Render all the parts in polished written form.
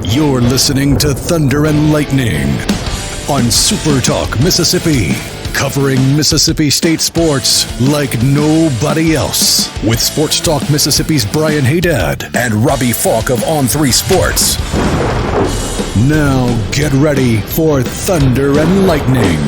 You're listening to Thunder and Lightning on SuperTalk Mississippi, covering Mississippi State sports like nobody else. With Sports Talk Mississippi's Brian Hadad and Robbie Faulk of On3 Sports. Now get ready for Thunder and Lightning.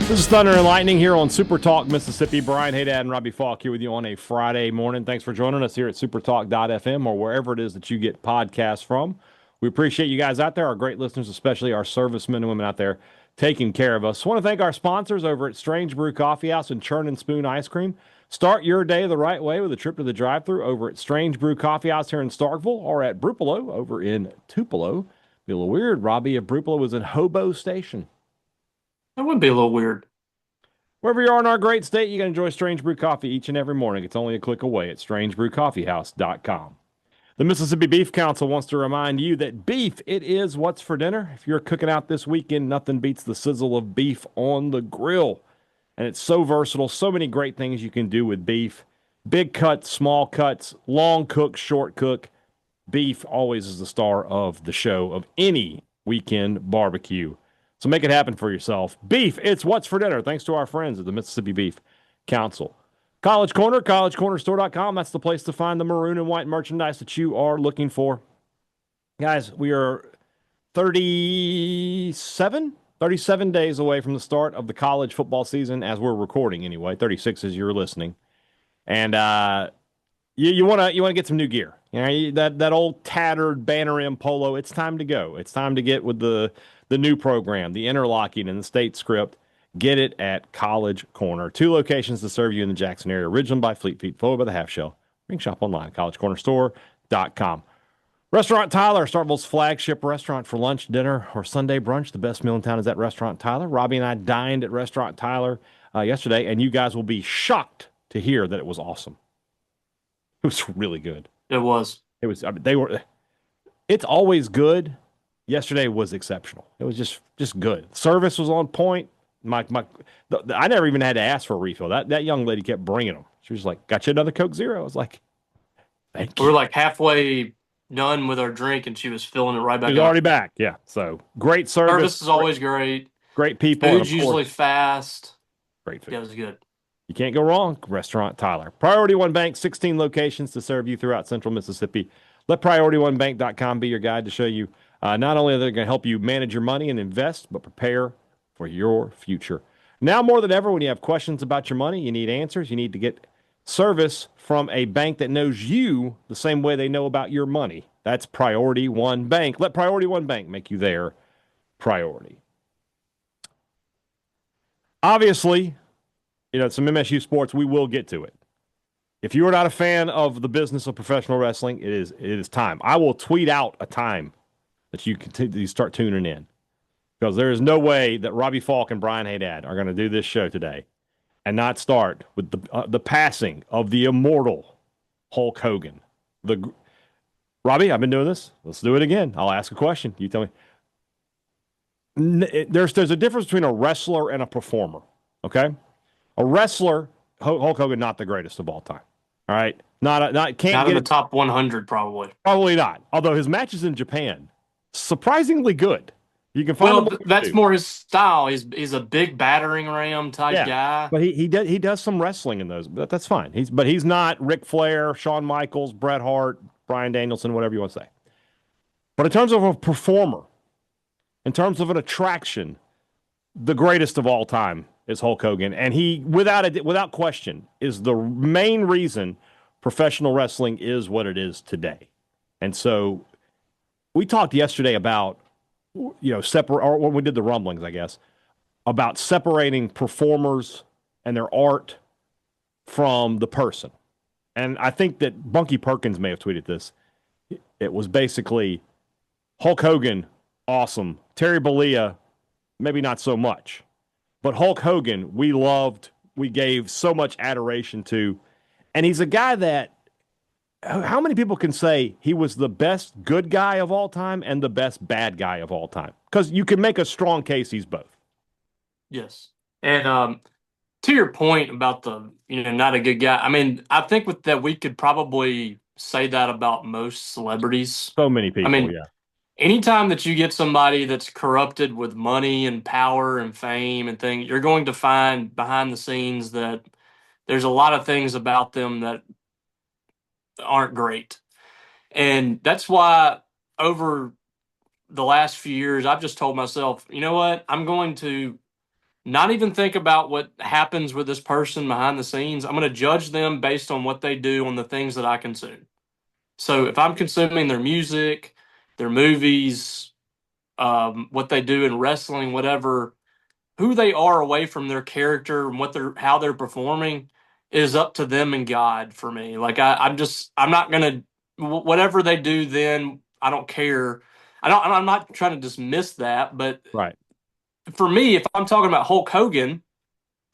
This is Thunder and Lightning here on SuperTalk Mississippi. Brian Hadad and Robbie Faulk here with you on a Friday morning. Thanks for joining us here at supertalk.fm or wherever it is that you get podcasts from. We appreciate you guys out there, our great listeners, especially our servicemen and women out there taking care of us. I want to thank our sponsors over at Strange Brew Coffee House and Churn and Spoon Ice Cream. Start your day the right way with a trip to the drive-thru over at Strange Brew Coffee House here in Starkville or at Brupolo over in Tupelo. Be a little weird, Robbie, if Brupolo was in Hobo Station. That would be a little weird. Wherever you are in our great state, you can enjoy Strange Brew Coffee each and every morning. It's only a click away at strangebrewcoffeehouse.com. The Mississippi Beef Council wants to remind you that beef, it is what's for dinner. If you're cooking out this weekend, nothing beats the sizzle of beef on the grill. And it's so versatile, so many great things you can do with beef. Big cuts, small cuts, long cook, short cook. Beef always is the star of the show of any weekend barbecue. So make it happen for yourself. Beef, it's what's for dinner. Thanks to our friends at the Mississippi Beef Council. College Corner, collegecornerstore.com. That's the place to find the maroon and white merchandise that you are looking for. Guys, we are 37 days away from the start of the college football season as we're recording anyway. 36 as you're listening. And you want to get some new gear. You know, that old tattered Banner M polo, it's time to go. It's time to get with the new program, the interlocking and the state script. Get it at College Corner. 2 locations to serve you in the Jackson area. Original by Fleet Feet, followed by the Half Shell. Ring shop online, collegecornerstore.com. Restaurant Tyler, Starkville's flagship restaurant for lunch, dinner, or Sunday brunch. The best meal in town is at Restaurant Tyler. Robbie and I dined at Restaurant Tyler yesterday, and you guys will be shocked to hear that it was awesome. It was really good. It was. It was. I mean, it's always good. Yesterday was exceptional. It was just good. Service was on point. I never even had to ask for a refill. That young lady kept bringing them. She was like, "Got you another Coke Zero?" I was like, "Thank you." We were like halfway done with our drink, and she was filling it right back up. She's already back. Yeah. So great service. Service is always great. Great people. Food's usually fast. Great food. Yeah, it was good. You can't go wrong. Restaurant Tyler. Priority One Bank, 16 locations to serve you throughout central Mississippi. Let PriorityOneBank.com be your guide to show you not only are they going to help you manage your money and invest, but prepare for your future. Now more than ever, when you have questions about your money, you need answers. You need to get service from a bank that knows you the same way they know about your money. That's Priority One Bank. Let Priority One Bank make you their priority. Obviously, some MSU sports, we will get to it. If you are not a fan of the business of professional wrestling, it is time. I will tweet out a time that you start tuning in. Because there is no way that Robbie Faulk and Brian Hadad are going to do this show today and not start with the passing of the Immortal Hulk Hogan. Robbie, I've been doing this. Let's do it again. I'll ask a question. You tell me. There's a difference between a wrestler and a performer, okay? A wrestler, Hulk Hogan, not the greatest of all time, all right? Not in the top 100, probably. Probably not. Although his matches in Japan, surprisingly good. You can find that's more his style. He's a big battering ram type guy. But he does some wrestling in those. But that's fine. He's not Ric Flair, Shawn Michaels, Bret Hart, Bryan Danielson, whatever you want to say. But in terms of a performer, in terms of an attraction, the greatest of all time is Hulk Hogan, and he, without question, is the main reason professional wrestling is what it is today. And so we talked yesterday about, or when we did the rumblings, I guess, about separating performers and their art from the person. And I think that Bunky Perkins may have tweeted this. It was basically Hulk Hogan, awesome. Terry Bollea, maybe not so much. But Hulk Hogan, we loved, we gave so much adoration to. And he's a guy that, how many people can say he was the best good guy of all time and the best bad guy of all time? Because you can make a strong case he's both. Yes. And to your point about the, not a good guy, I mean, I think with that we could probably say that about most celebrities. So many I people, mean, yeah. anytime that you get somebody that's corrupted with money and power and fame and things, you're going to find behind the scenes that there's a lot of things about them that aren't great. And that's why over the last few years, I've just told myself, you know what? I'm going to not even think about what happens with this person behind the scenes. I'm going to judge them based on what they do on the things that I consume. So if I'm consuming their music, their movies, what they do in wrestling, whatever, who they are away from their character and how they're performing is up to them and God for me. Like I'm not gonna whatever they do. Then I don't care. I'm not trying to dismiss that, but Right. for me, if I'm talking about Hulk Hogan,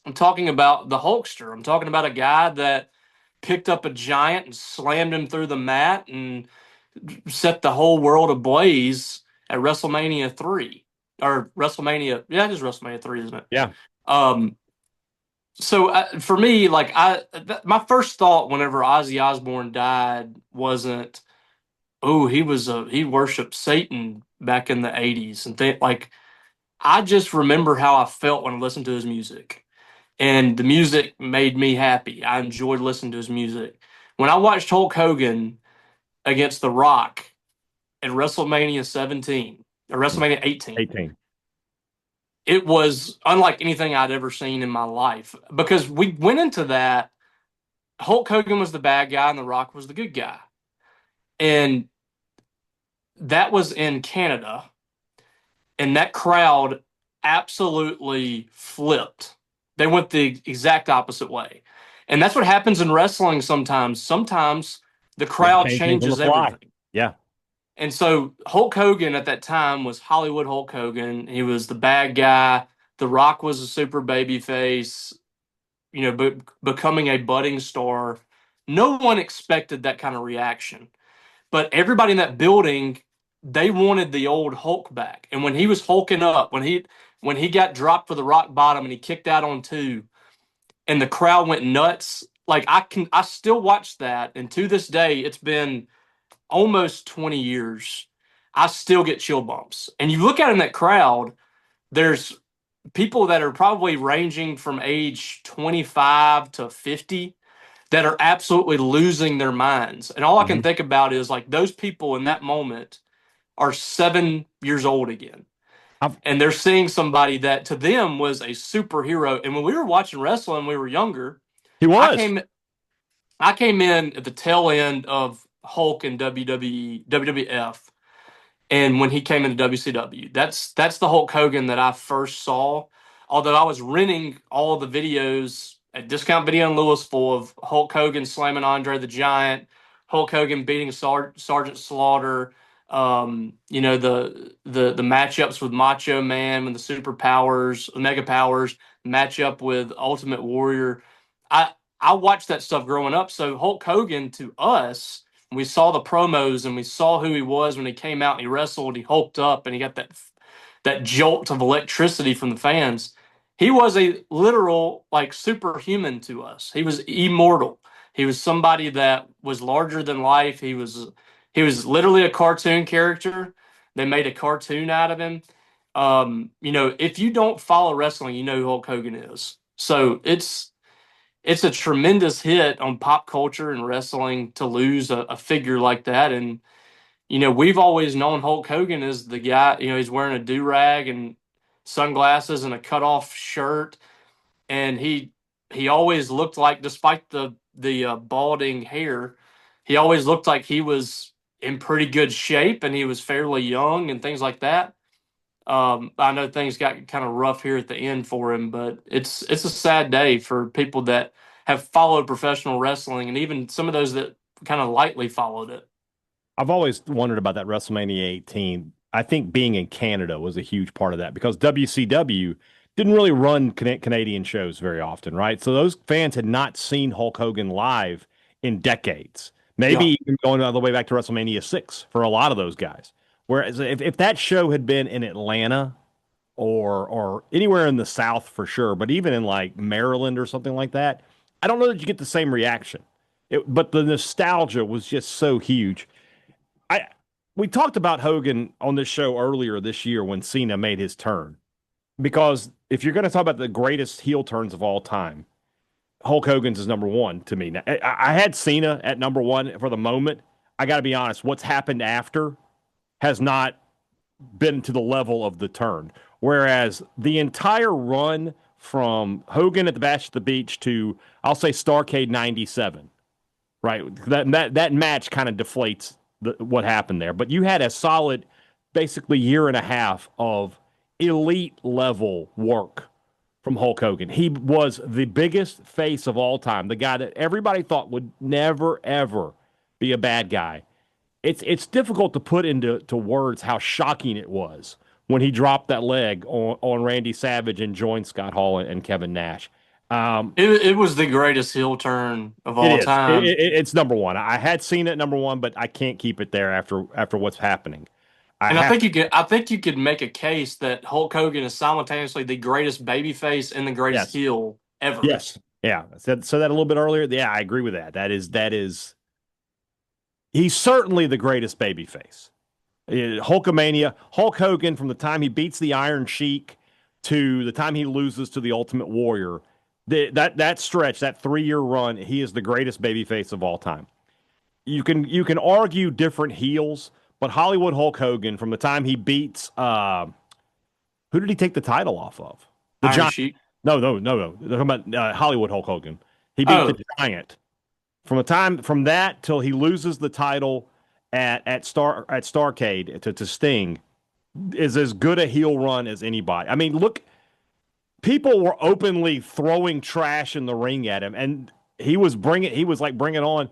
I'm talking about the Hulkster. I'm talking about a guy that picked up a giant and slammed him through the mat and set the whole world ablaze at WrestleMania 3 or WrestleMania. Yeah, it is WrestleMania 3, isn't it? Yeah. Um, for me, like my first thought whenever Ozzy Osbourne died wasn't, oh, he worshipped Satan back in the 80s and like I just remember how I felt when I listened to his music. And the music made me happy. I enjoyed listening to his music. When I watched Hulk Hogan against The Rock at WrestleMania 17 or WrestleMania 18, 18. it was unlike anything I'd ever seen in my life because we went into that. Hulk Hogan was the bad guy and The Rock was the good guy. And that was in Canada. And that crowd absolutely flipped. They went the exact opposite way. And that's what happens in wrestling sometimes. Sometimes the They crowd change things on the changes fly. everything. Yeah. And so Hulk Hogan at that time was Hollywood Hulk Hogan. He was the bad guy. The Rock was a super baby face, becoming a budding star. No one expected that kind of reaction. But everybody in that building, they wanted the old Hulk back. And when he was hulking up, when he got dropped for the rock bottom and he kicked out on two, and the crowd went nuts. Like I still watch that, and to this day, it's been almost 20 years. I still get chill bumps. And you look out in that crowd, there's people that are probably ranging from age 25 to 50 that are absolutely losing their minds. And all I can think about is like those people in that moment are 7 years old again. I've, And they're seeing somebody that to them was a superhero. And when we were watching wrestling, when we were younger, he I was. came I came in at the tail end of Hulk and WWE, WWF, and when he came into WCW. That's the Hulk Hogan that I first saw. Although I was renting all of the videos at Discount Video in Louisville of Hulk Hogan slamming Andre the Giant, Hulk Hogan beating Sergeant Slaughter, the matchups with Macho Man and the superpowers, Mega Powers, matchup with Ultimate Warrior. I I watched that stuff growing up. So Hulk Hogan to us, we saw the promos and we saw who he was when he came out and he wrestled, he hulked up and he got that jolt of electricity from the fans. He was a literal like superhuman to us. He was immortal. He was somebody that was larger than life. He was literally a cartoon character. They made a cartoon out of him. If you don't follow wrestling, you know who Hulk Hogan is. So it's a tremendous hit on pop culture and wrestling to lose a figure like that. And, we've always known Hulk Hogan as the guy, he's wearing a do-rag and sunglasses and a cut-off shirt. And he always looked like, despite the balding hair, he always looked like he was in pretty good shape and he was fairly young and things like that. I know things got kind of rough here at the end for him, but it's a sad day for people that have followed professional wrestling and even some of those that kind of lightly followed it. I've always wondered about that WrestleMania 18. I think being in Canada was a huge part of that because WCW didn't really run Canadian shows very often, right? So those fans had not seen Hulk Hogan live in decades, Yeah. maybe even going all the way back to WrestleMania 6 for a lot of those guys. Whereas if that show had been in Atlanta or anywhere in the South for sure, but even in like Maryland or something like that, I don't know that you get the same reaction. But the nostalgia was just so huge. I We talked about Hogan on this show earlier this year when Cena made his turn. Because if you're going to talk about the greatest heel turns of all time, Hulk Hogan's is number one to me. Now, I had Cena at number one for the moment. I got to be honest, what's happened after has not been to the level of the turn. Whereas the entire run from Hogan at the Bash at the Beach to, I'll say, Starrcade 97, right? That match kind of deflates what happened there. But you had a solid, basically, year and a half of elite level work from Hulk Hogan. He was the biggest face of all time, the guy that everybody thought would never, ever be a bad guy. It's difficult to put into words how shocking it was when he dropped that leg on Randy Savage and joined Scott Hall and Kevin Nash. It was the greatest heel turn of It all is. time. It's number one. I had seen it number one, but I can't keep it there after what's happening. And I think you could make a case that Hulk Hogan is simultaneously the greatest babyface and the greatest Yes. heel ever. Yes. Yeah. I said that a little bit earlier. Yeah, I agree with that. That is he's certainly the greatest babyface. Hulkamania, Hulk Hogan, from the time he beats the Iron Sheik to the time he loses to the Ultimate Warrior, that stretch, that 3-year run, he is the greatest babyface of all time. You can argue different heels, but Hollywood Hulk Hogan, from the time he beats, who did he take the title off of? The Iron Giant. Sheik. No. They're talking about Hollywood Hulk Hogan. He beat the Giant. From that till he loses the title at Starrcade to Sting is as good a heel run as anybody. I mean, look, people were openly throwing trash in the ring at him, and he was like bringing on.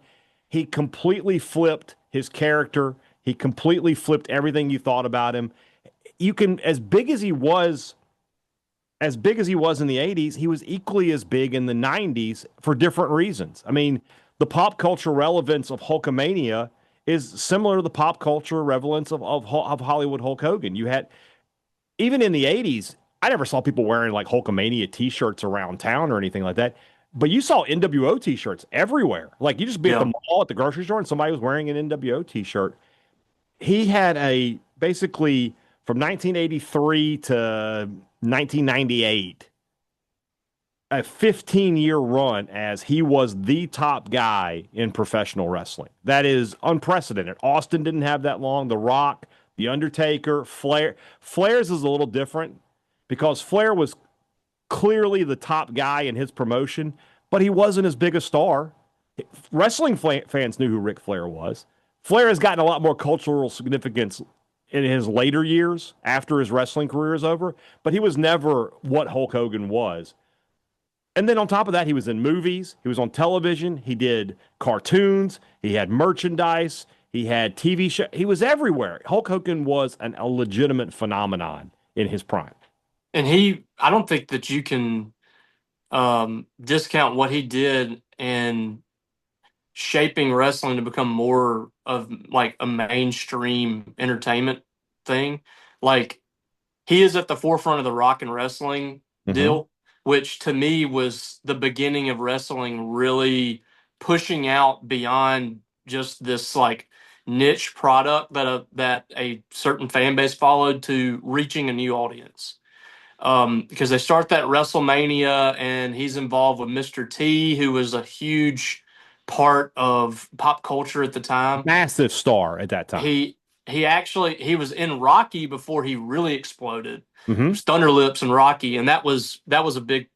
He completely flipped his character. He completely flipped everything you thought about him. You can, as big as he was in the 80s, he was equally as big in the 90s for different reasons. I mean, the pop culture relevance of Hulkamania is similar to the pop culture relevance of Hollywood Hulk Hogan. You had, even in the 80s, I never saw people wearing like Hulkamania t-shirts around town or anything like that. But you saw NWO t-shirts everywhere. Like, you just be at the mall, at the grocery store, and somebody was wearing an NWO t-shirt. He had basically from 1983 to 1998, a 15-year run as he was the top guy in professional wrestling. That is unprecedented. Austin didn't have that long. The Rock, The Undertaker, Flair. Flair's is a little different because Flair was clearly the top guy in his promotion, but he wasn't as big a star. Wrestling fans knew who Ric Flair was. Flair has gotten a lot more cultural significance in his later years after his wrestling career is over, but he was never what Hulk Hogan was. And then on top of that, he was in movies. He was on television. He did cartoons. He had merchandise. He had TV shows. He was everywhere. Hulk Hogan was a legitimate phenomenon in his prime. And I don't think that you can discount what he did in shaping wrestling to become more of like a mainstream entertainment thing. Like, he is at the forefront of the rock and wrestling deal, which to me was the beginning of wrestling really pushing out beyond just this like niche product that a certain fan base followed to reaching a new audience. Because they start that WrestleMania, and he's involved with Mr. T, who was a huge part of pop culture at the time. Massive star at that time. He was in Rocky before he really exploded. Mm-hmm. It was Thunder Lips and Rocky, and that was a big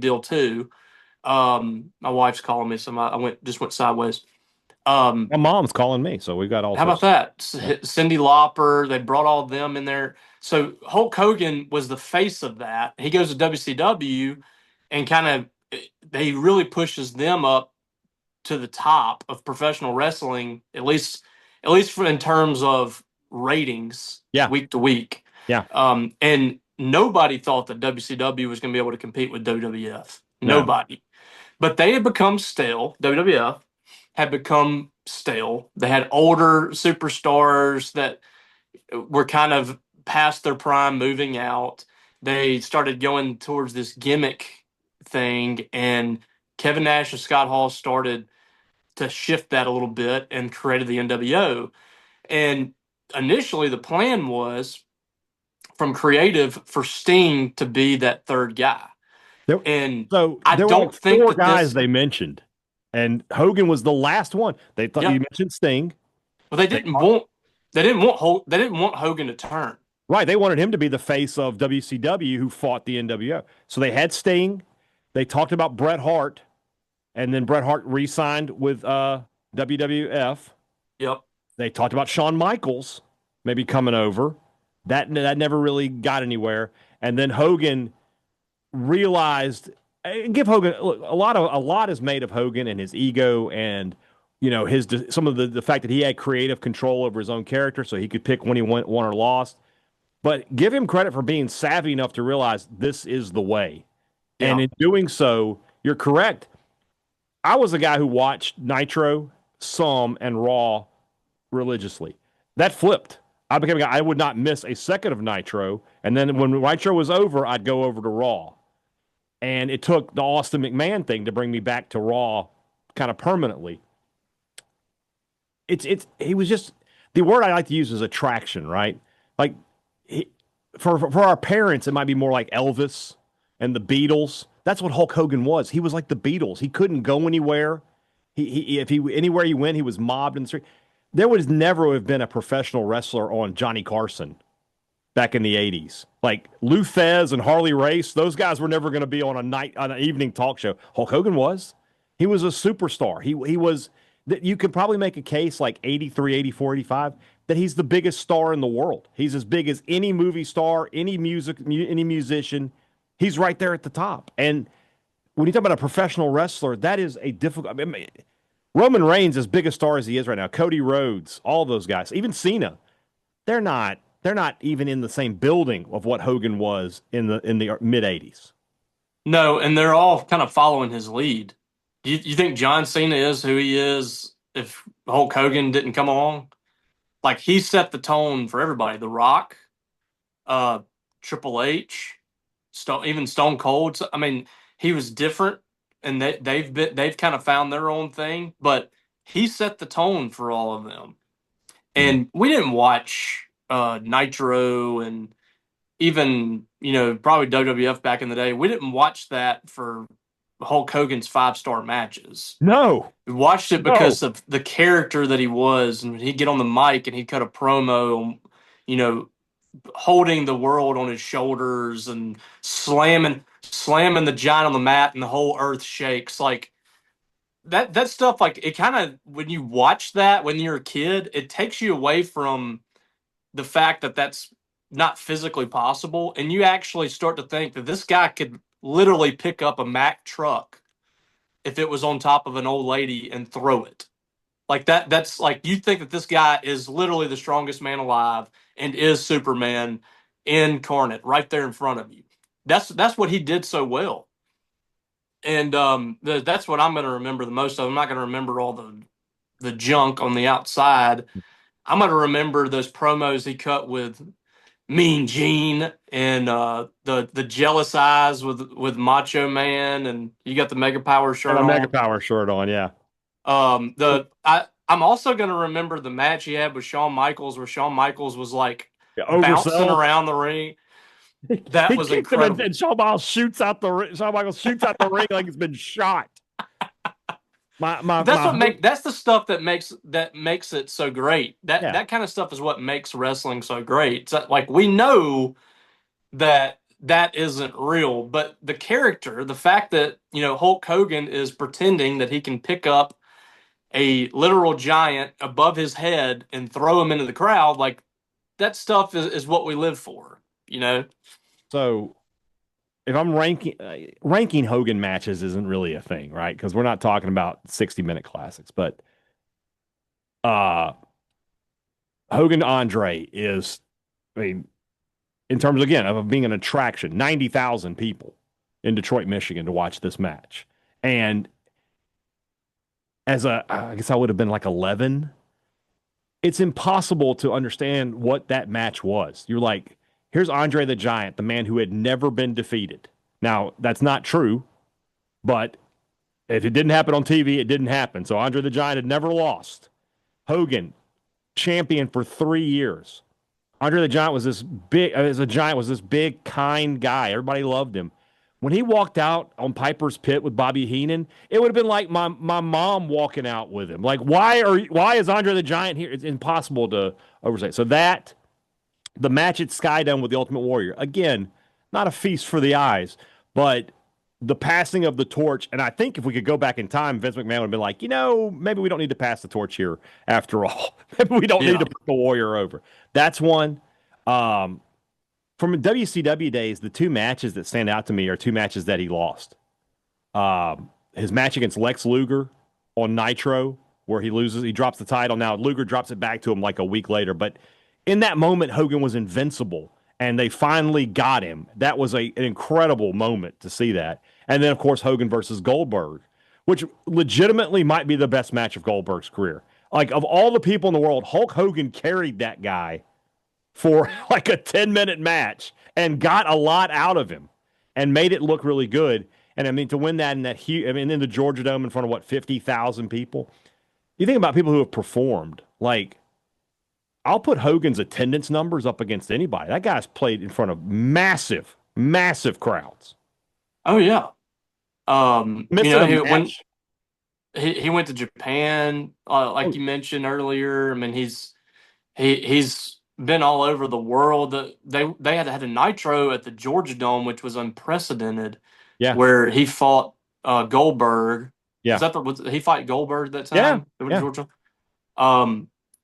deal too. My wife's calling me, so I just went sideways. My mom's calling me, so we've got all. How about that? Cyndi Lauper, they brought all of them in there. So Hulk Hogan was the face of that. He goes to WCW, and he really pushes them up to the top of professional wrestling, at least in terms of ratings, week to week. Yeah. And nobody thought that WCW was going to be able to compete with WWF. Nobody. But they had become stale. WWF had become stale. They had older superstars that were kind of past their prime, moving out. They started going towards this gimmick thing, and Kevin Nash and Scott Hall started to shift that a little bit and created the NWO. And initially, the plan was from creative for Sting to be that third guy. And so I there were don't like think four that guys they mentioned, and Hogan was the last one. They thought Yep. you mentioned Sting. Well, they didn't want Hogan to turn. Right. They wanted him to be the face of WCW who fought the NWO. So they had Sting. They talked about Bret Hart, and then Bret Hart re-signed with WWF. Yep. They talked about Shawn Michaels maybe coming over. That never really got anywhere. And then Hogan realized, give Hogan look, a lot is made of Hogan and his ego and his some of the fact that he had creative control over his own character, so he could pick when he won or lost. But give him credit for being savvy enough to realize this is the way. Yeah. And in doing so, you're correct. I was a guy who watched Nitro, some, and Raw religiously. That flipped. I became a guy, I would not miss a second of Nitro. And then when Nitro was over, I'd go over to Raw. And it took the Austin McMahon thing to bring me back to Raw kind of permanently. He was just, the word I like to use is attraction, right? Like, for our parents, it might be more like Elvis and the Beatles. That's what Hulk Hogan was. He was like the Beatles. He couldn't go anywhere. Anywhere he went, he was mobbed in the street. There would never have been a professional wrestler on Johnny Carson back in the 80s. Like Lou Thez and Harley Race, those guys were never going to be on an evening talk show. Hulk Hogan was. He was a superstar. He was, you could probably make a case like 83, 84, 85 that he's the biggest star in the world. He's as big as any movie star, any musician. He's right there at the top. And when you talk about a professional wrestler, that is a difficult. I mean, Roman Reigns, as big a star as he is right now, Cody Rhodes, all those guys, even Cena, they're not even in the same building of what Hogan was in the mid 80s. No, and they're all kind of following his lead. You think John Cena is who he is if Hulk Hogan didn't come along? Like, he set the tone for everybody. The Rock, Triple H, even Stone Cold. So, I mean, he was different, and they've kind of found their own thing. But he set the tone for all of them. And we didn't watch Nitro and even probably WWF back in the day. We didn't watch that for Hulk Hogan's 5-star matches. No. We watched it because of the character that he was, and he'd get on the mic and he'd cut a promo, holding the world on his shoulders and slamming the giant on the mat, and the whole earth shakes. Like that stuff, like it kind of, when you watch that when you're a kid, it takes you away from the fact that that's not physically possible, and you actually start to think that this guy could literally pick up a Mack truck if it was on top of an old lady and throw it. Like that's like, you think that this guy is literally the strongest man alive and is Superman incarnate right there in front of you. That's what he did so well. And that's what I'm going to remember the most of. I'm not going to remember all the junk on the outside. I'm going to remember those promos he cut with Mean Gene and the jealous eyes with Macho Man, and you got the Mega Power shirt on. Mega Power shirt on, yeah. I'm also going to remember the match he had with Shawn Michaels, where Shawn Michaels was like bouncing around the ring. That was incredible. And Shawn Michaels shoots out the ring like it's been shot. That's the stuff that makes it so great. That kind of stuff is what makes wrestling so great. It's like, we know that isn't real, but the character, the fact that Hulk Hogan is pretending that he can pick up a literal giant above his head and throw him into the crowd, like that stuff is what we live for. So if I'm ranking Hogan matches isn't really a thing, right? Because we're not talking about 60-minute classics, but Hogan Andre is, I mean, in terms, again, of being an attraction, 90,000 people in Detroit, Michigan to watch this match. And I guess I would have been like 11. It's impossible to understand what that match was. You're like, here's Andre the Giant, the man who had never been defeated. Now, that's not true, but If it didn't happen on TV, it didn't happen. So Andre the Giant had never lost. Hogan, champion for 3 years. Andre the Giant was this big, as a giant, was this big, kind guy. Everybody loved him. When he walked out on Piper's Pit with Bobby Heenan, it would have been like my mom walking out with him. Like, why is Andre the Giant here? It's impossible to overstate. So that, the match at Skydome with the Ultimate Warrior, again, not a feast for the eyes, but the passing of the torch. And I think if we could go back in time, Vince McMahon would have been like, maybe we don't need to pass the torch here after all. Maybe we don't need to put the Warrior over. That's one. From WCW days, the two matches that stand out to me are two matches that he lost. His match against Lex Luger on Nitro, where he loses, he drops the title. Now Luger drops it back to him like a week later, but in that moment, Hogan was invincible, and they finally got him. That was an incredible moment to see that. And then, of course, Hogan versus Goldberg, which legitimately might be the best match of Goldberg's career. Like, of all the people in the world, Hulk Hogan carried that guy for like a 10-minute match and got a lot out of him and made it look really good. And I mean, to win that in that huge, in the Georgia Dome in front of 50,000 people. You think about people who have performed, like, I'll put Hogan's attendance numbers up against anybody. That guy's played in front of massive, massive crowds. Oh yeah. When he went to Japan, like you mentioned earlier. I mean, he's been all over the world. They had a Nitro at the Georgia Dome, which was unprecedented. Yeah, where he fought Goldberg. Yeah, was he fight Goldberg that time? Yeah. Georgia.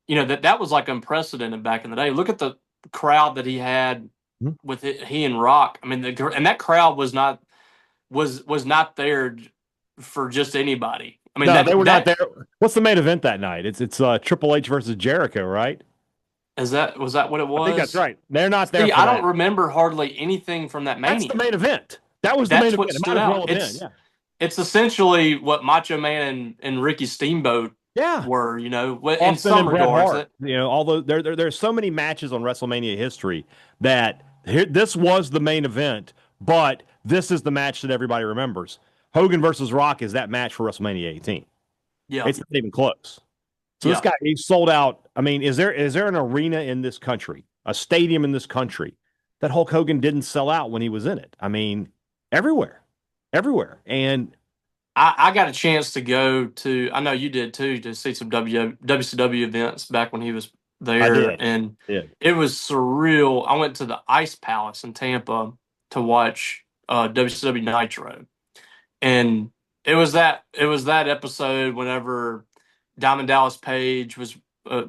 That was like unprecedented back in the day. Look at the crowd that he had with he and Rock. I mean, and that crowd was not there for just anybody. I mean, they were not there. What's the main event that night? It's Triple H versus Jericho, right? Was that what it was? I think that's right. They're not there. I don't remember hardly anything from that Mania. That's the main event. That was the main event. It might as well have been. It's essentially what Macho Man and Ricky Steamboat were, in some regards. Although there's so many matches on WrestleMania history that this was the main event, but this is the match that everybody remembers. Hogan versus Rock is that match for WrestleMania 18. Yeah. It's not even close. So this guy, he sold out. I mean, is there an arena in this country, a stadium in this country, that Hulk Hogan didn't sell out when he was in it? I mean, everywhere. And I got a chance to go to, I know you did too, to see some WCW events back when he was there. I did. And it was surreal. I went to the Ice Palace in Tampa to watch WCW Nitro. And it was that episode whenever Diamond Dallas Page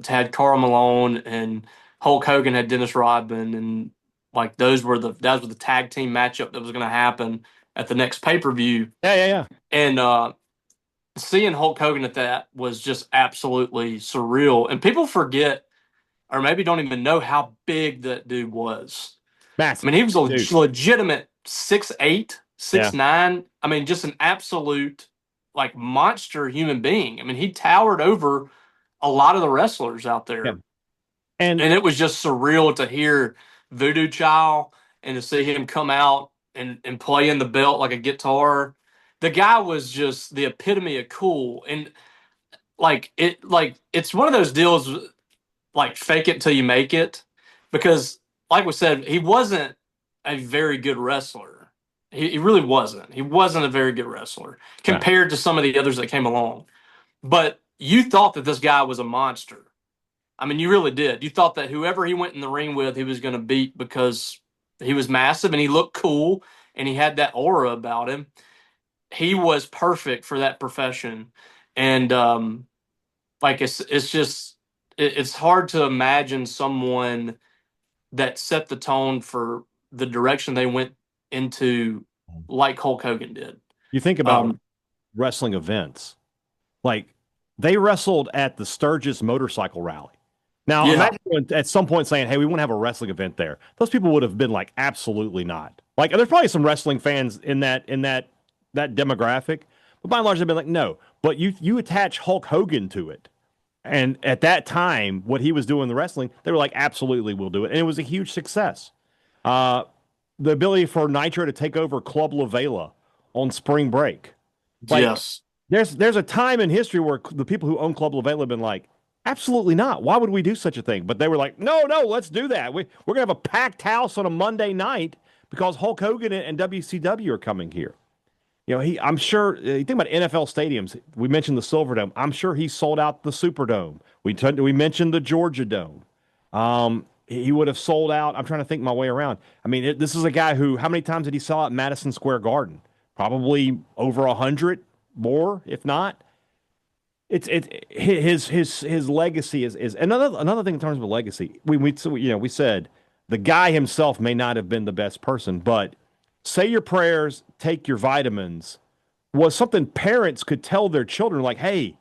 had Karl Malone and Hulk Hogan had Dennis Rodman, and like that was the tag team matchup that was going to happen at the next pay-per-view. Yeah. And seeing Hulk Hogan at that was just absolutely surreal. And people forget, or maybe don't even know, how big that dude was. Massive. I mean, he was a legitimate 6'8", 6'9". I mean, just an absolute like monster human being. I mean, he towered over a lot of the wrestlers out there. Yeah. And it was just surreal to hear Voodoo Child and to see him come out and play in the belt like a guitar. The guy was just the epitome of cool. And it's one of those deals, like, fake it till you make it, because like we said, he wasn't a very good wrestler. He really wasn't. He wasn't a very good wrestler compared to some of the others that came along. But you thought that this guy was a monster. I mean, you really did. You thought that whoever he went in the ring with, he was going to beat because he was massive and he looked cool and he had that aura about him. He was perfect for that profession. And it's hard to imagine someone that set the tone for the direction they went into like Hulk Hogan did. You think about wrestling events. Like, they wrestled at the Sturgis motorcycle rally. Now, imagine at some point saying, hey, we want to have a wrestling event there. Those people would have been like, absolutely not. Like, there's probably some wrestling fans in that demographic, but by and large, they've been like, no. But you attach Hulk Hogan to it. And at that time, what he was doing in the wrestling, they were like, absolutely, we'll do it. And it was a huge success. The ability for Nitro to take over Club La Vela on spring break. Like, yes. there's a time in history where the people who own Club LaVela have been like, absolutely not. Why would we do such a thing? But they were like, no, let's do that. We're gonna have a packed house on a Monday night because Hulk Hogan and WCW are coming here. I'm sure you think about NFL stadiums. We mentioned the Silverdome. I'm sure he sold out the Superdome. We mentioned the Georgia Dome. He would have sold out. I'm trying to think my way around. I mean, this is a guy who, how many times did he sell out Madison Square Garden? Probably over 100, more, if not. His legacy is another thing in terms of legacy. We said the guy himself may not have been the best person, but say your prayers, take your vitamins was something parents could tell their children, like, hey,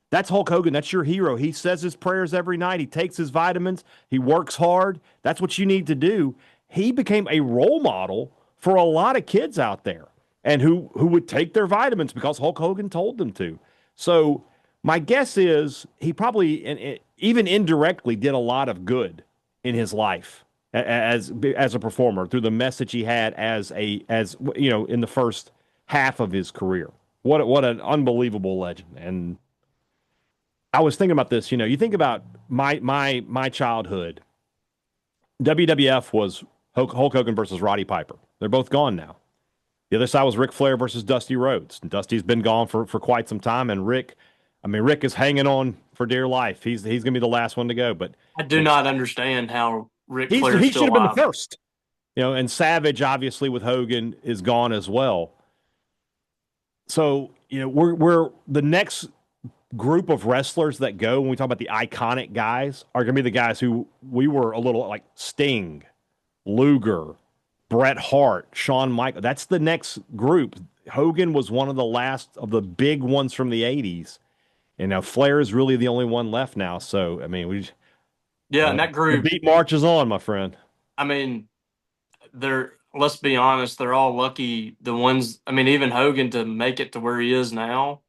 that's Hulk Hogan. That's your hero. He says his prayers every night. He takes his vitamins. He works hard. That's what you need to do. He became a role model for a lot of kids out there and who would take their vitamins because Hulk Hogan told them to. So my guess is he probably, even indirectly, did a lot of good in his life as a performer through the message he had as in the first half of his career. What an unbelievable legend. And I was thinking about this. You think about my childhood. WWF was Hulk Hogan versus Roddy Piper. They're both gone now. The other side was Ric Flair versus Dusty Rhodes. And Dusty's been gone for quite some time, and Rick is hanging on for dear life. He's going to be the last one to go. But I do not understand how Ric he Flair's should still have been the alive. first. And Savage, obviously, with Hogan, is gone as well. So, we're the next group of wrestlers that go when we talk about the iconic guys are going to be the guys who we were a little like Sting, Luger, Bret Hart, Shawn Michaels. That's the next group. Hogan was one of the last of the big ones from the 80s. And now Flair is really the only one left now. So, I mean, and that group, the beat marches on, my friend. I mean, let's be honest, they're all lucky. The ones, I mean, even Hogan to make it to where he is now,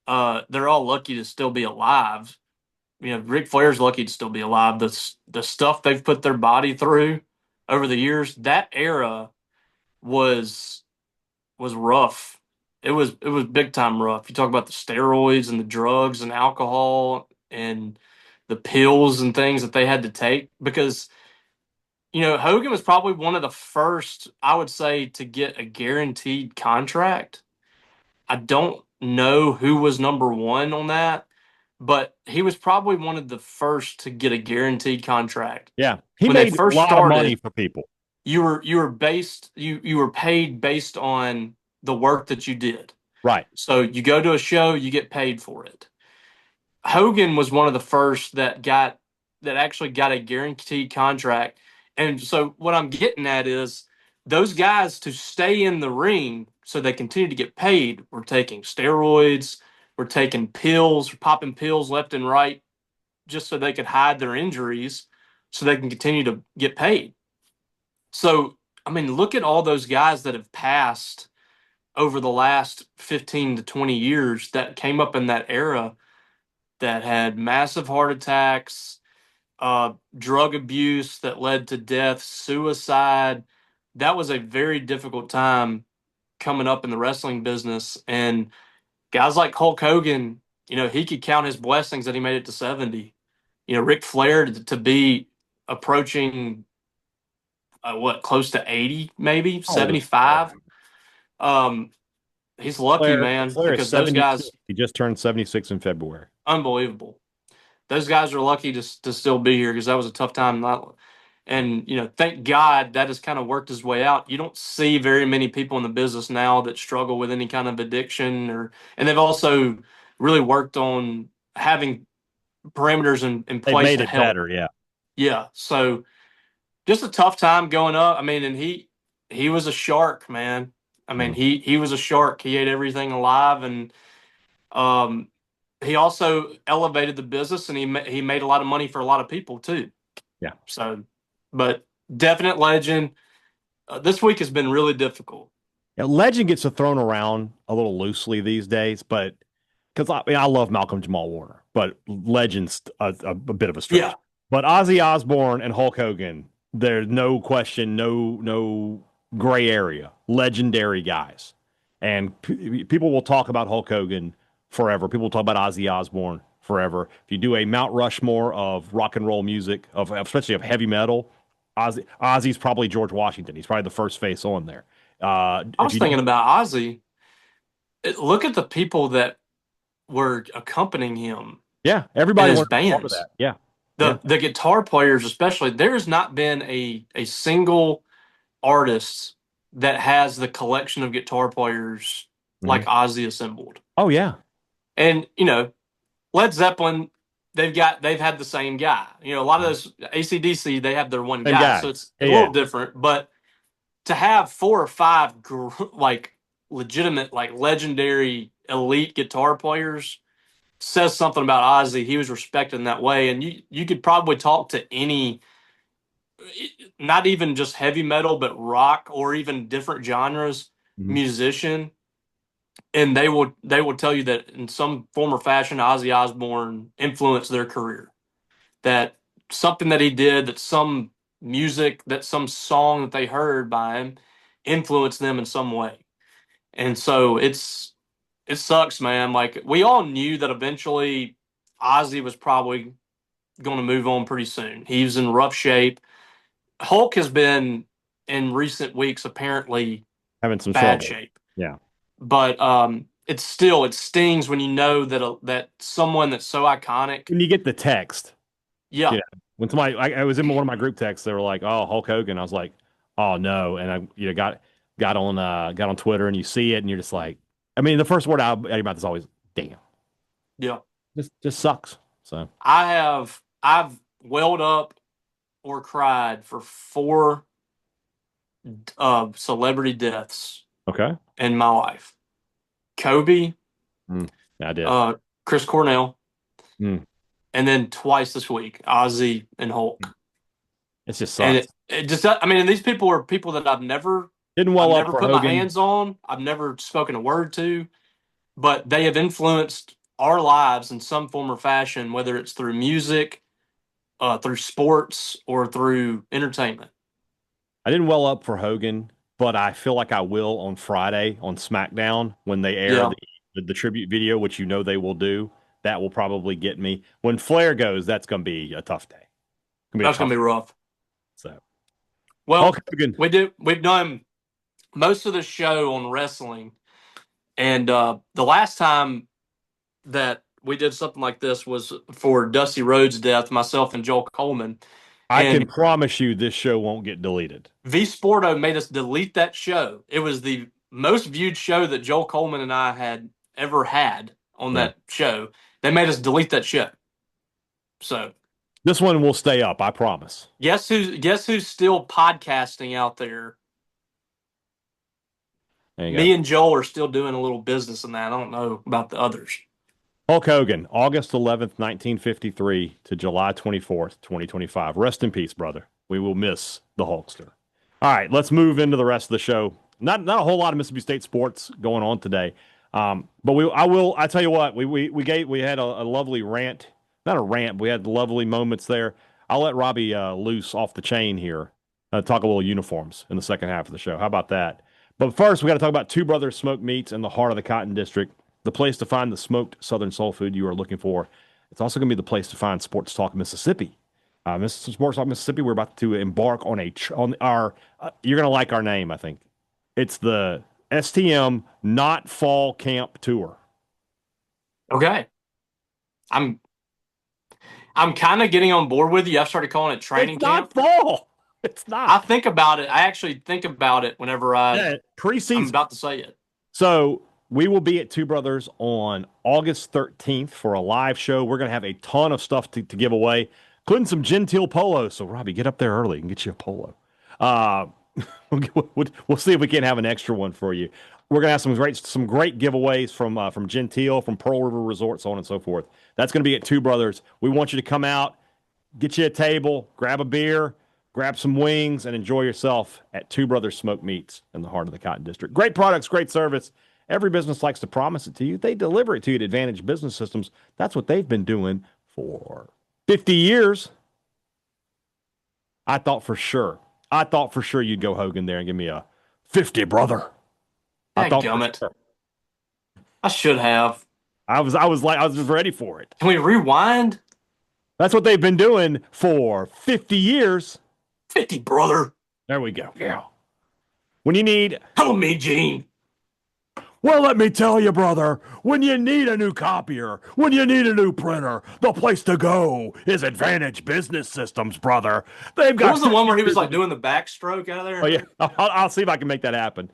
they're all lucky to still be alive. Ric Flair's lucky to still be alive. The stuff they've put their body through over the years, that era was rough. It was big time rough. You talk about the steroids and the drugs and alcohol and the pills and things that they had to take because Hogan was probably one of the first, I would say, to get a guaranteed contract. I don't know who was number one on that, but he was probably one of the first to get a guaranteed contract. Yeah, he When they made first a lot started, of money for people. you were paid based on the work that you did. Right. So you go to a show, you get paid for it. Hogan was one of the first that actually got a guaranteed contract. And so what I'm getting at is those guys, to stay in the ring so they continue to get paid, were taking steroids, were taking pills, were popping pills left and right just so they could hide their injuries so they can continue to get paid. So, I mean, look at all those guys that have passed over the last 15 to 20 years that came up in that era that had massive heart attacks, drug abuse that led to death, suicide. That was a very difficult time coming up in the wrestling business. And guys like Hulk Hogan, he could count his blessings that he made it to 70. Ric Flair to be approaching close to 80, maybe 75. He's lucky, man, Flair because those guys, he just turned 76 in February. unbelievable. Those guys are lucky to still be here because that was a tough time. And thank God that has kind of worked his way out. You don't see very many people in the business now that struggle with any kind of addiction, and they've also really worked on having parameters in They place made to it help. better, yeah. Yeah, so just a tough time going up. I mean, and he was a shark, man. I mean, he was a shark. He ate everything alive, and he also elevated the business, and he made a lot of money for a lot of people too. Yeah. So, but definite legend. This week has been really difficult. Yeah, legend gets thrown around a little loosely these days, but because I love Malcolm Jamal Warner, but legend's a bit of a stretch. Yeah. But Ozzy Osbourne and Hulk Hogan, there's no question, no gray area. Legendary guys. And people will talk about Hulk Hogan forever. People will talk about Ozzy Osbourne forever. If you do a Mount Rushmore of rock and roll music, especially of heavy metal, Ozzy's probably George Washington. He's probably the first face on there. I was thinking about Ozzy. Look at the people that were accompanying him yeah, in everybody his wanted to be part of bands. that. Yeah, yeah. The guitar players, especially, there's not been a single artist that has the collection of guitar players like Mhm. Ozzy assembled. Oh yeah, And Led Zeppelin, they've had the same guy. A lot of those AC/DC, they have their one same guy, so guy. it's a Yeah, yeah. little different. But to have 4 or 5 like legitimate, like legendary elite guitar players says something about Ozzy. He was respected in that way, and you could probably talk to any, not even just heavy metal, but rock or even different genres Mhm. musician, and they will tell you that in some form or fashion, Ozzy Osbourne influenced their career. That something that he did, that some music, that some song that they heard by him influenced them in some way. And so it sucks, man. Like, we all knew that eventually Ozzy was probably going to move on pretty soon. He was in rough shape. Hulk has been in recent weeks apparently Having some bad trouble. shape. Yeah. But it stings when you know that someone that's so iconic. When you get the text, Yeah. yeah. When somebody, I was in one of my group texts, they were like, "Oh, Hulk Hogan." I was like, "Oh no!" And I, got on Twitter, and you see it, and you're just like, I mean, the first word out of your mouth is always, "Damn." Yeah. Just sucks. So I've welled up or cried for 4 celebrity deaths okay. in my life. Kobe, I did. uh, Chris Cornell, Mm. and then twice this week, Ozzy and Hulk. It just And sucks. it just, I mean, and these people are people that Didn't I've well up never for put my Hogan. hands on, I've never spoken a word to, but they have influenced our lives in some form or fashion, whether it's through music, through sports, or through entertainment. I didn't well up for Hogan, but I feel like I will on Friday on SmackDown when they air Yeah, the tribute video, which they will do. That will probably get me. When Flair goes, that's going to be a tough day. It's going to be a that's gonna tough. be rough. So Well, Hulk Hogan. we've done most of the show on wrestling, and the last time that we did something like this was for Dusty Rhodes' death, myself and Joel Coleman. I can And promise you this show won't get deleted. V Sporto made us delete that show. It was the most viewed show that Joel Coleman and I had ever had on Yeah. that show. They made us delete that show. So This one will stay up, I promise. guess who's still podcasting out there? There you Me go. and Joel are still doing a little business in that. I don't know about the others. Hulk Hogan, August 11th, 1953 to July 24th, 2025. Rest in peace, brother. We will miss the Hulkster. All right, let's move into the rest of the show. Not a whole lot of Mississippi State sports going on today. But I tell you what, we had a lovely rant. Not a rant, but we had lovely moments there. I'll let Robbie loose off the chain here. Talk a little uniforms in the second half of the show. How about that? But first, we got to talk about Two Brothers Smoked Meats in the heart of the Cotton District, the place to find the smoked Southern soul food you are looking for. It's also going to be the place to find Sports Talk Mississippi. Sports Talk Mississippi, we're about to embark on on our. You're going to like our name, I think. It's the STM Not Fall Camp Tour. Okay. I'm kind of getting on board with you. I've started calling it training It's not camp. fall. It's I not. think about it. I actually think about it whenever Yeah, I'm preseason. about to say it. So we will be at Two Brothers on August 13th for a live show. We're going to have a ton of stuff to give away, including some Genteel polos. So, Robbie, get up there early and get you a polo. Uh, we'll see if we can have an extra one for you. We're going to have some great giveaways from Genteel, from Pearl River Resort, so on and so forth. That's going to be at Two Brothers. We want you to come out, get you a table, grab a beer, grab some wings, and enjoy yourself at Two Brothers Smoked Meats in the heart of the Cotton District. Great products, great service. Every business likes to promise it to you. They deliver it to you at Advantage Business Systems. That's what they've been doing for 50 years. I thought for sure you'd go Hogan there and give me a 50, brother. I thought Dadgummit. for sure. I should have. I was just ready for it. Can we rewind? That's what they've been doing for 50 years. 50, brother. There we go. Yeah. When you need, Help me, Gene. well, let me tell you, brother, when you need a new copier, when you need a new printer, the place to go is Advantage Business Systems, brother. They've got. What was the one where he was like doing the backstroke out of there? Oh, yeah. I'll see if I can make that happen.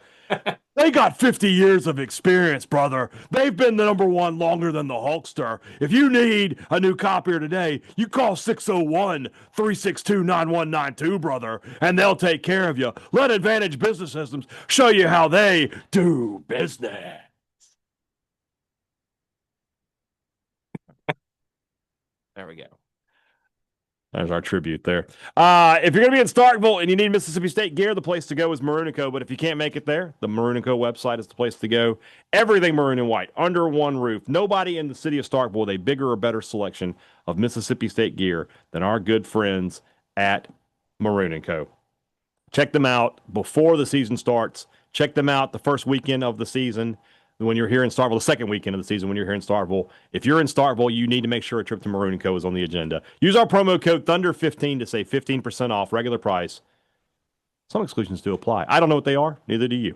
They got 50 years of experience, brother. They've been the number one longer than the Hulkster. If you need a new copier today, you call 601-362-9192, brother, and they'll take care of you. Let Advantage Business Systems show you how they do business. There we go. There's our tribute there. If you're going to be in Starkville and you need Mississippi State gear, the place to go is Maroon & Co. But if you can't make it there, the Maroon & Co. website is the place to go. Everything maroon and white, under one roof. Nobody in the city of Starkville with a bigger or better selection of Mississippi State gear than our good friends at Maroon & Co. Check them out before the season starts. Check them out the first weekend of the season. When you're here in Starkville, the second weekend of the season when you're here in Starkville. If you're in Starkville, you need to make sure a trip to Maroon & Co. is on the agenda. Use our promo code Thunder15 to save 15% off regular price. Some exclusions do apply. I don't know what they are. Neither do you.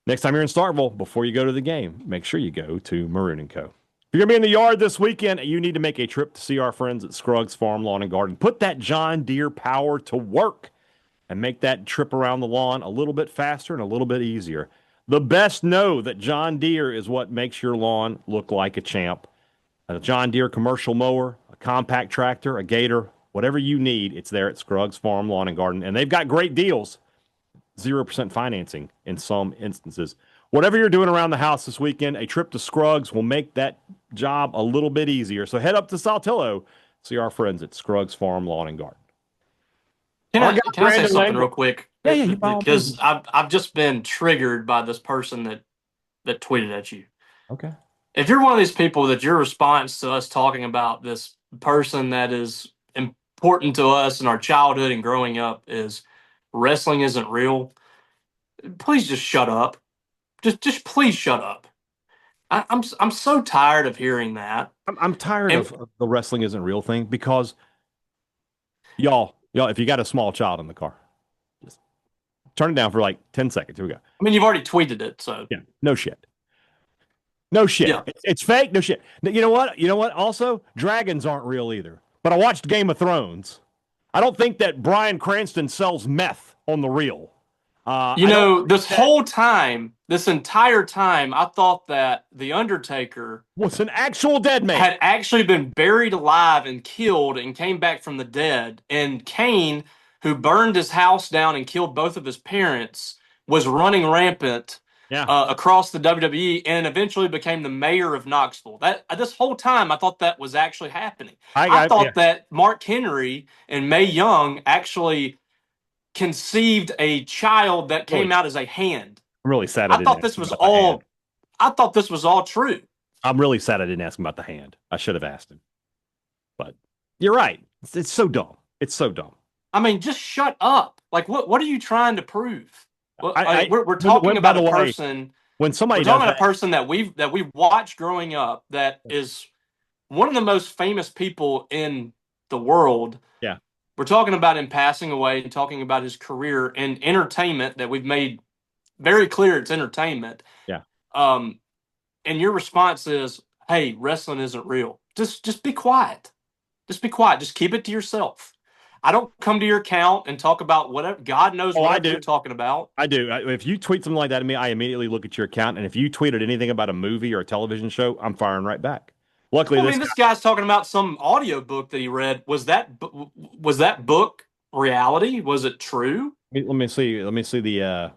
Next time you're in Starkville, before you go to the game, make sure you go to Maroon & Co. If you're going to be in the yard this weekend, you need to make a trip to see our friends at Scruggs Farm Lawn and Garden. Put that John Deere power to work and make that trip around the lawn a little bit faster and a little bit easier. The best know that John Deere is what makes your lawn look like a champ. A John Deere commercial mower, a compact tractor, a gator, whatever you need, it's there at Scruggs Farm Lawn and Garden. And they've got great deals, 0% financing in some instances. Whatever you're doing around the house this weekend, a trip to Scruggs will make that job a little bit easier. So head up to Saltillo, see our friends at Scruggs Farm Lawn and Garden. Can I say something real quick? Yeah, because I've just been triggered by this person that tweeted at you. Okay. If you're one of these people that your response to us talking about this person that is important to us in our childhood and growing up is wrestling isn't real, please just shut up. Just please shut up. I'm so tired of hearing that. I'm tired of the wrestling isn't real thing because y'all, if you got a small child in the car, just turn it down for like 10 seconds. Here we go. I mean, you've already tweeted it, so. Yeah, no shit. No shit. Yeah. It's fake. No shit. You know what? Also, dragons aren't real either. But I watched Game of Thrones. I don't think that Bryan Cranston sells meth on the real. This entire time, I thought that The Undertaker was an actual dead man. Had actually been buried alive and killed and came back from the dead. And Kane, who burned his house down and killed both of his parents, was running rampant across the WWE and eventually became the mayor of Knoxville. This whole time, I thought that was actually happening. I thought that Mark Henry and Mae Young actually conceived a child that came out as a hand. I'm really sad. I thought this was all true. I'm really sad I didn't ask him about the hand. I should have asked him. But you're right. It's so dumb. It's so dumb. I mean, just shut up. Like, what are you trying to prove? We're talking about a person. When somebody we're talking about a person that we watched growing up that is one of the most famous people in the world. Yeah. We're talking about him passing away and talking about his career in entertainment that we've made very clear it's entertainment. Yeah. And your response is, "Hey, wrestling isn't real." Just be quiet. Just be quiet. Just keep it to yourself. I don't come to your account and talk about whatever. God knows what you're talking about. I do. If you tweet something like that to me, I immediately look at your account. And if you tweeted anything about a movie or a television show, I'm firing right back. Luckily, this guy's talking about some audio book that he read. Was that book reality? Was it true? Let me see. Let me see the.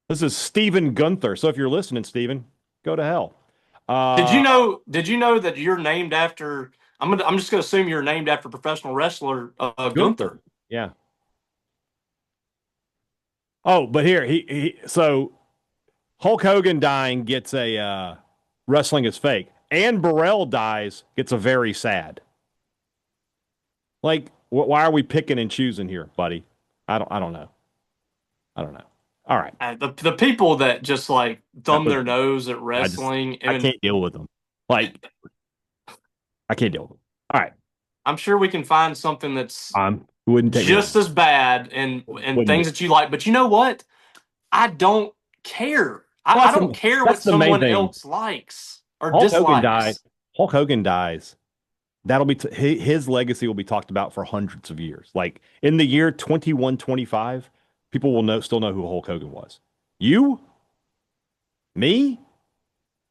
This is Stephen Gunther. So if you're listening, Stephen, go to hell. Did you know that you're named after? I'm just gonna assume you're named after professional wrestler Gunther. Yeah. Oh, but here so Hulk Hogan dying gets a wrestling is fake. Ann Burrell dies, gets a very sad. Like, why are we picking and choosing here, buddy? I don't know. All right. The people that just like thumb Look, their nose at wrestling, I can't deal with them. Like, I can't deal with them. All right. I'm sure we can find something that's Wouldn't take me just long. as bad and Wouldn't things be. that you like. But you know what? I don't care. Well, I don't care what that's the main someone thing. else likes or Hulk Hogan died. dislikes. Hulk Hogan dies. That'll be his legacy will be talked about for hundreds of years. Like in the year 2125, people will still know who Hulk Hogan was. You, me,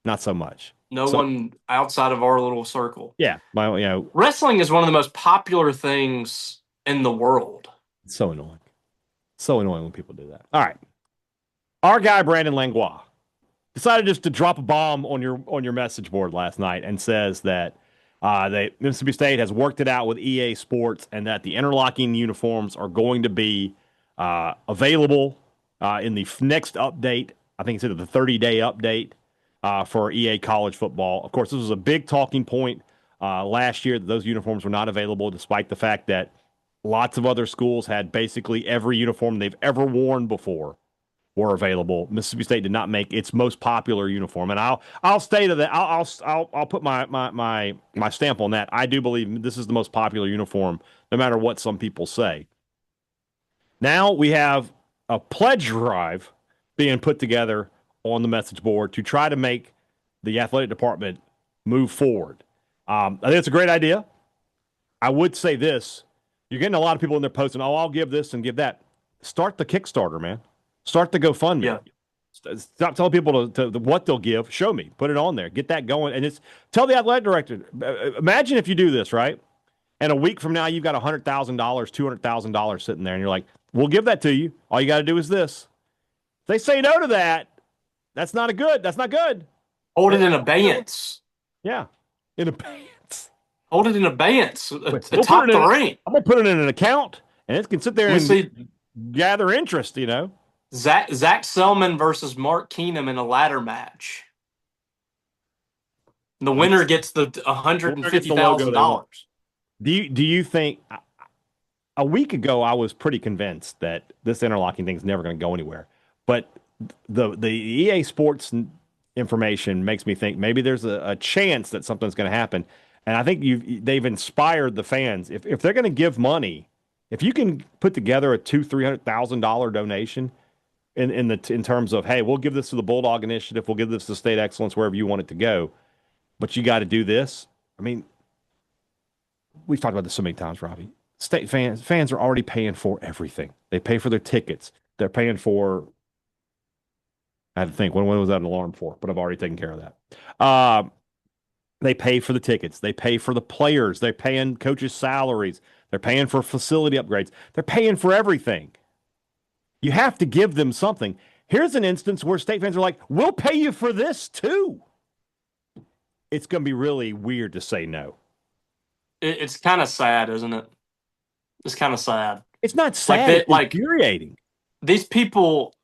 not so much. No So one outside of our little circle. yeah, Wrestling is one of the most popular things in the world. it's so annoying. So annoying when people do that. All right, our guy Brandon Langlois decided just to drop a bomb on your message board last night and says that Mississippi State has worked it out with EA Sports and that the interlocking uniforms are going to be available in the next update. I think it's the 30-day update for EA College Football. Of course, this was a big talking point last year that those uniforms were not available, despite the fact that lots of other schools had basically every uniform they've ever worn before were available. Mississippi State did not make its most popular uniform, and I'll stay to that. I'll put my stamp on that. I do believe this is the most popular uniform, no matter what some people say. Now we have a pledge drive being put together on the message board to try to make the athletic department move forward. I think it's a great idea. I would say this: you're getting a lot of people in there posting, "Oh, I'll give this and give that." Start the Kickstarter, man. Start the GoFundMe. Yeah. Stop telling people to what they'll give. Show me. Put it on there. Get that going. And tell the athletic director. Imagine if you do this, right? And a week from now, you've got $100,000, $200,000 sitting there, and you're like, "We'll give that to you. All you got to do is this." If they say no to that, that's not good. Hold it in abeyance. Yeah, in abeyance. Hold it in abeyance. We'll Atop the ring. I'm gonna put it in an account, and it can sit there and gather interest. Zach Selman versus Mark Keenum in a ladder match. The winner gets the $150,000. Do you think? A week ago, I was pretty convinced that this interlocking thing is never going to go anywhere. But the EA Sports information makes me think maybe there's a chance that something's going to happen. And I think they've inspired the fans. If they're going to give money, if you can put together a $200,000-$300,000 donation in terms of, hey, we'll give this to the Bulldog Initiative, we'll give this to State Excellence, wherever you want it to go, but you got to do this. I mean, we've talked about this so many times, Robbie. State fans are already paying for everything. They pay for their tickets. They're paying for. I had to think when was that an alarm for? But I've already taken care of that. They pay for the tickets. They pay for the players. They're paying coaches' salaries. They're paying for facility upgrades. They're paying for everything. You have to give them something. Here's an instance where state fans are like, "We'll pay you for this too." It's going to be really weird to say no. It's kind of sad, isn't it? It's kind of sad. It's not sad. It's infuriating. These people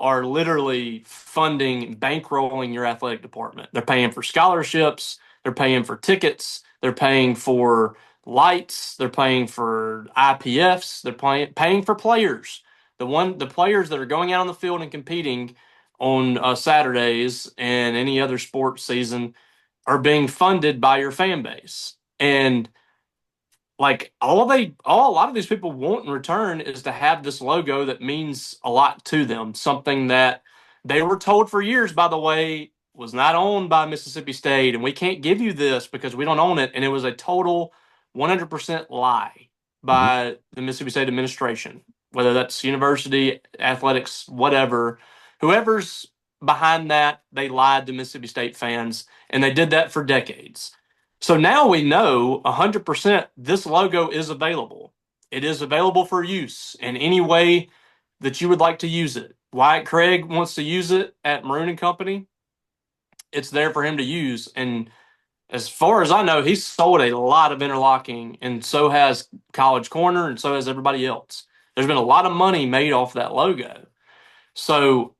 are literally funding, bankrolling your athletic department. They're paying for scholarships. They're paying for tickets. They're paying for lights. They're paying for IPFs. They're paying for players. The players that are going out on the field and competing on Saturdays and any other sports season are being funded by your fan base. And like a lot of these people want in return is to have this logo that means a lot to them. Something that they were told for years, by the way, was not owned by Mississippi State, and we can't give you this because we don't own it. And it was a total 100% lie by the Mississippi State administration, whether that's university, athletics, whatever. Whoever's behind that, they lied to Mississippi State fans, and they did that for decades. So now we know 100% this logo is available. It is available for use in any way that you would like to use it. Wyatt Craig wants to use it at Maroon & Company. It's there for him to use. And as far as I know, he's sold a lot of interlocking, and so has College Corner, and so has everybody else. There's been a lot of money made off that logo. So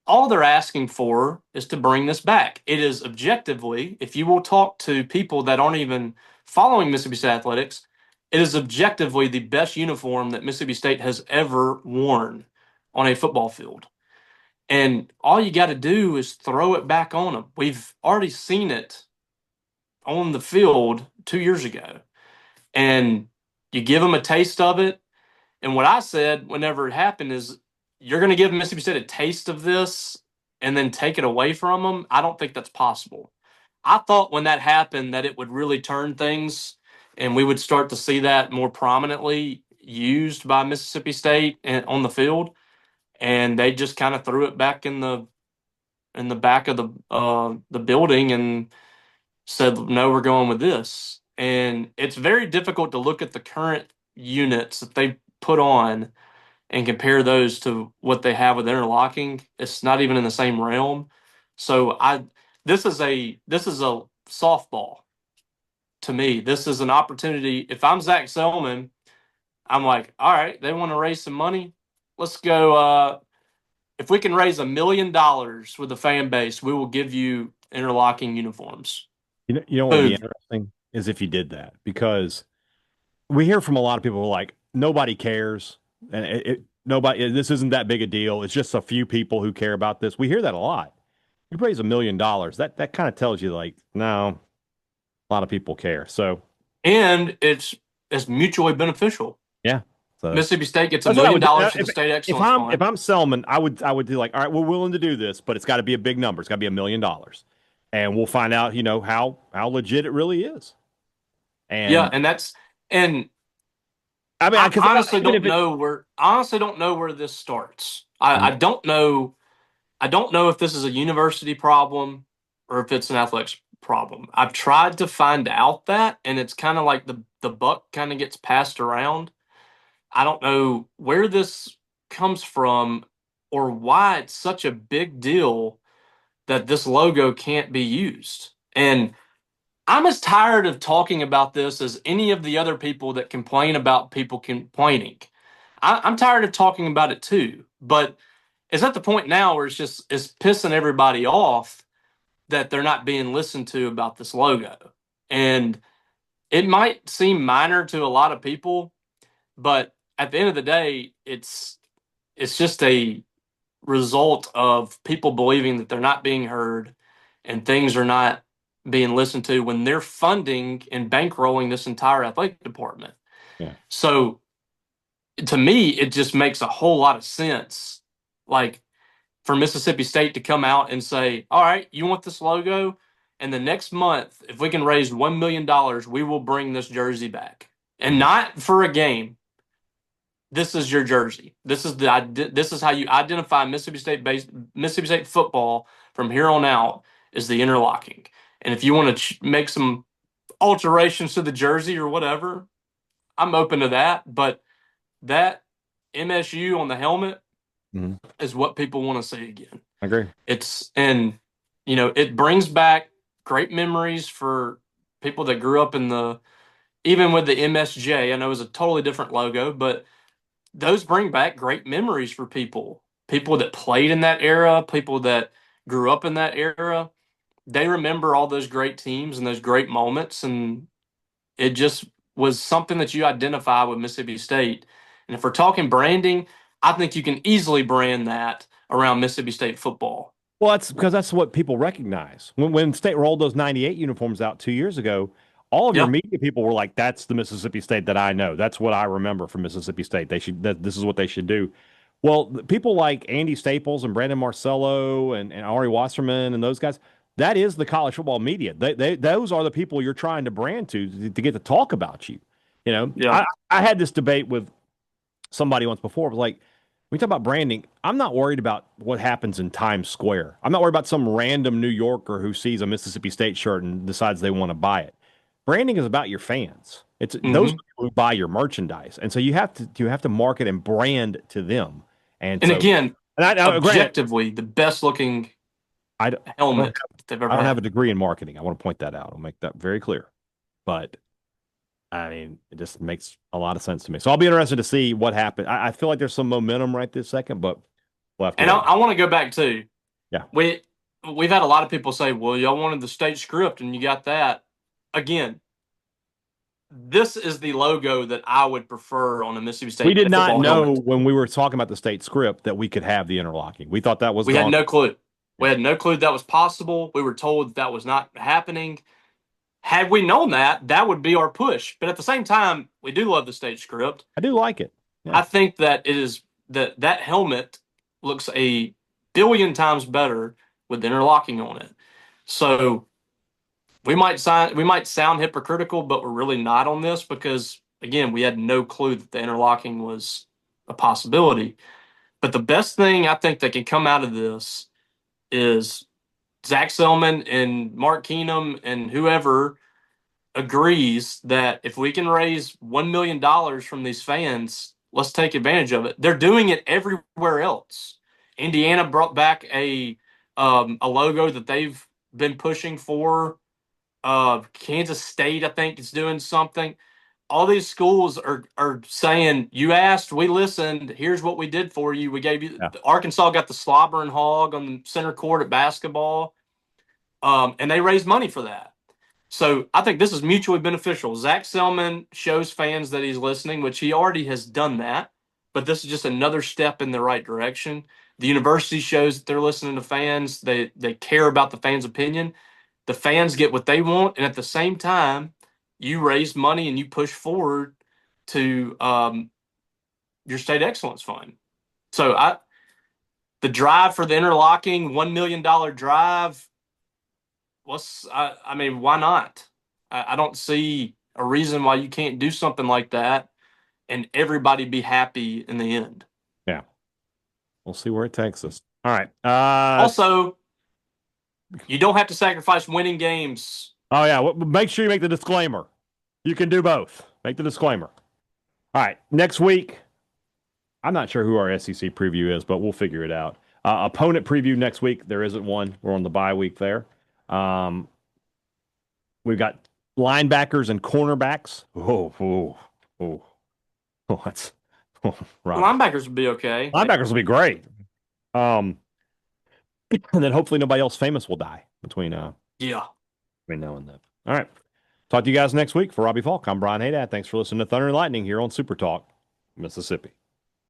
all they're asking for is to bring this back. It is objectively, if you will talk to people that aren't even following Mississippi State athletics, it is objectively the best uniform that Mississippi State has ever worn. on a football field. And all you got to do is throw it back on them. We've already seen it on the field 2 years ago. And you give them a taste of it. And what I said whenever it happened is, you're going to give Mississippi State a taste of this and then take it away from them? I don't think that's possible. I thought when that happened that it would really turn things and we would start to see that more prominently used by Mississippi State on the field. And they just kind of threw it back in the back of the building and said, no, we're going with this. And it's very difficult to look at the current units that they put on and compare those to what they have with interlocking. It's not even in the same realm. So this is a softball to me. This is an opportunity. If I'm Zach Selman, I'm like, all right, they want to raise some money. Let's go. If we can raise $1 million with the fan base, we will give you interlocking uniforms. You know what would be interesting is if you did that, because we hear from a lot of people who are like, nobody cares, and nobody. This isn't that big a deal. It's just a few people who care about this. We hear that a lot. You raise $1 million. That kind of tells you, like, no, a lot of people care. So, and it's mutually beneficial. Yeah. So Mississippi State gets $1 million for the state excellence fund. If I'm Selman, I would do like, all right, we're willing to do this, but it's got to be a big number. It's got to be $1 million, and we'll find out, how legit it really is. And yeah, and I mean, I honestly don't know where this starts. I don't know. I don't know if this is a university problem or if it's an athletics problem. I've tried to find out that, and it's kind of like the buck kind of gets passed around. I don't know where this comes from or why it's such a big deal that this logo can't be used. And I'm as tired of talking about this as any of the other people that complain about people complaining. I'm tired of talking about it too, but it's at the point now where it's pissing everybody off that they're not being listened to about this logo. And it might seem minor to a lot of people, but at the end of the day, it's just a result of people believing that they're not being heard and things are not being listened to when they're funding and bankrolling this entire athletic department. Yeah. So to me, it just makes a whole lot of sense, like, for Mississippi State to come out and say, all right, you want this logo? And the next month, if we can raise $1 million, we will bring this jersey back. And not for a game. This is your jersey. This is how you identify Mississippi State football from here on out, is the interlocking. And if you want to make some alterations to the jersey or whatever, I'm open to that. But that MSU on the helmet is what people want to see again. I agree. It brings back great memories for people that grew up even with the MSJ. I know it was a totally different logo, but those bring back great memories for people that played in that era, people that grew up in that era. They remember all those great teams and those great moments, and it just was something that you identify with Mississippi State. And if we're talking branding, I think you can easily brand that around Mississippi State football. Well, that's because that's what people recognize. When State rolled those 98 uniforms out 2 years ago, all of your media people were like, that's the Mississippi State that I know. That's what I remember from Mississippi State. This is what they should do. Well, people like Andy Staples and Brandon Marcello and Ari Wasserman and those guys, that is the college football media. Those are the people you're trying to brand to get to talk about you. Yeah. I had this debate with somebody once before. It was like, when you talk about branding, I'm not worried about what happens in Times Square. I'm not worried about some random New Yorker who sees a Mississippi State shirt and decides they want to buy it. Branding is about your fans. It's those people who buy your merchandise, and so you have to market and brand to them. And objectively, the best looking helmet they've ever had. I don't have a degree in marketing. I want to point that out. I'll make that very clear. But I mean, it just makes a lot of sense to me. So I'll be interested to see what happens. I feel like there's some momentum right this second, but we'll have to. And I want to go back too. Yeah, we've had a lot of people say, "Well, y'all wanted the state script, and you got that." Again, this is the logo that I would prefer on a Mississippi State We did not football know helmet. when we were talking about the state script that we could have the interlocking. We thought that was We had gone. no clue. We Yeah. had no clue that was possible. We were told that was not happening. Had we known that, that would be our push. But at the same time, we do love the state script. I do like it. I Yeah. think that it is that helmet looks a billion times better with interlocking on it. So we might sound hypocritical, but we're really not on this because again, we had no clue that the interlocking was a possibility. But the best thing I think that can come out of this is Zach Selman and Mark Keenum and whoever agrees that if we can raise $1 million from these fans, let's take advantage of it. They're doing it everywhere else. Indiana brought back a logo that they've been pushing for. Kansas State, I think, is doing something. All these schools are saying, you asked, we listened, here's what we did for you. We gave you Arkansas got the slobbering hog on the center court at basketball. And they raised money for that. So I think this is mutually beneficial. Zach Selman shows fans that he's listening, which he already has done that, but this is just another step in the right direction. The university shows that they're listening to fans. They care about the fans' opinion. The fans get what they want, and at the same time, you raise money and you push forward to your state excellence fund. So the drive for the interlocking $1 million drive. I mean, why not? I don't see a reason why you can't do something like that and everybody be happy in the end. Yeah. We'll see where it takes us. All right. Also, you don't have to sacrifice winning games. Oh, yeah. Well, make sure you make the disclaimer. You can do both. Make the disclaimer. All right. Next week, I'm not sure who our SEC preview is, but we'll figure it out. Opponent preview next week. There isn't one. We're on the bye week there. We've got linebackers and cornerbacks. That's right. Linebackers would be okay. Linebackers will be great. And then hopefully nobody else famous will die between now and then. All right. Talk to you guys next week. For Robbie Faulk, I'm Brian Hadad. Thanks for listening to Thunder and Lightning here on Super Talk, Mississippi.